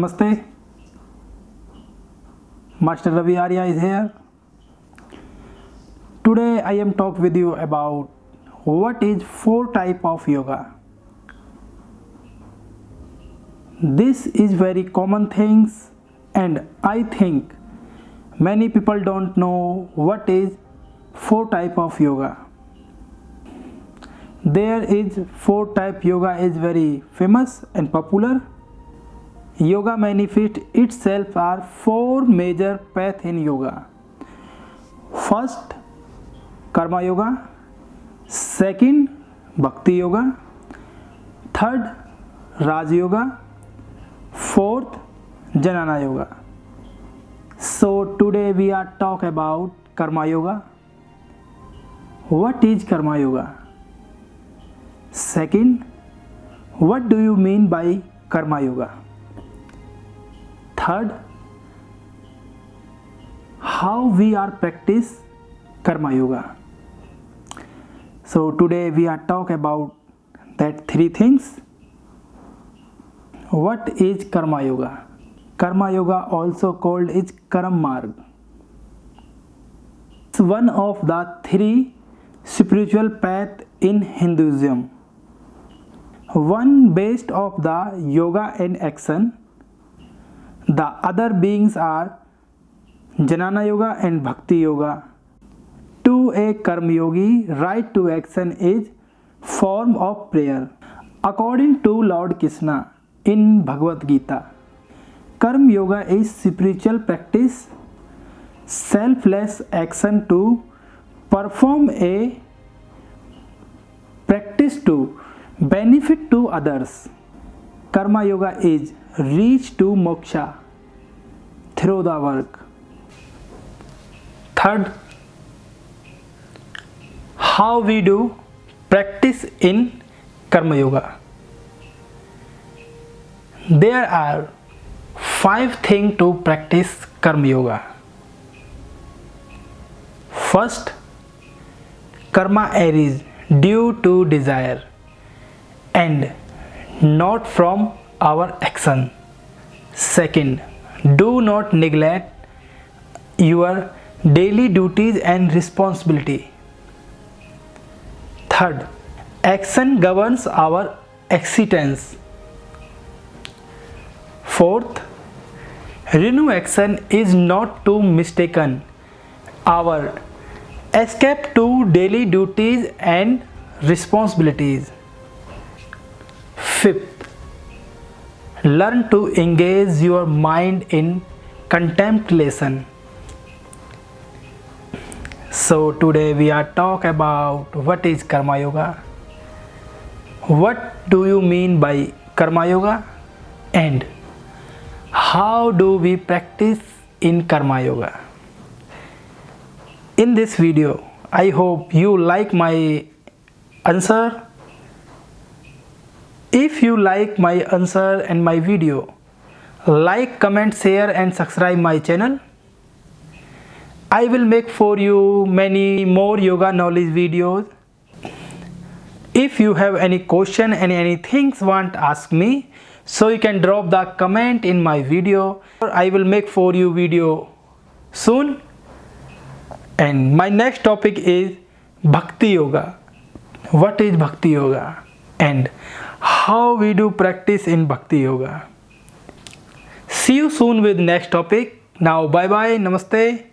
Namaste. Master Ravi Arya is here. Today I am talk with you about what is 4 type of yoga. This is very common things and I think many people don't know what is 4 type of yoga. There is 4 type yoga is very famous and popular. Yoga manifest itself are 4 major path in yoga. First, karma yoga. Second, bhakti yoga. Third, raj yoga. Fourth, jnana yoga. So today we are talk about karma yoga. What is karma yoga? Second, what do you mean by karma yoga? Third, how we are practice karma yoga. So today we are talk about that 3 things. What is karma yoga? Karma yoga also called is karam marg. It's one of the 3 spiritual path in Hinduism. One based of the yoga and action. The other beings are jnana yoga and bhakti yoga. To a karma yogi, right to action is form of prayer. According to Lord Krishna in Bhagavad Gita, karma yoga is spiritual practice, selfless action to perform a practice to benefit to others. Karma yoga is reach to moksha through the work. Third, how we do practice in karma yoga. There are 5 things to practice karma yoga. First, karma arises due to desire and not from our action. Second, do not neglect your daily duties and responsibility. Third, action governs our existence. Fourth, renew action is not to mistaken our escape to daily duties and responsibilities. Fifth, learn to engage your mind in contemplation. So today we are talk about what is karma yoga, what do you mean by karma yoga, and how do we practice in karma yoga. In this video, I hope you like my answer. If you like my answer and my video, like, comment, share and subscribe my channel. I will make for you many more yoga knowledge videos. If you have any question and any things want to ask me, so you can drop the comment in my video. I will make for you video soon. And my next topic is bhakti yoga. What is bhakti yoga and how we do practice in bhakti yoga. See you soon with next topic. Now bye bye, namaste.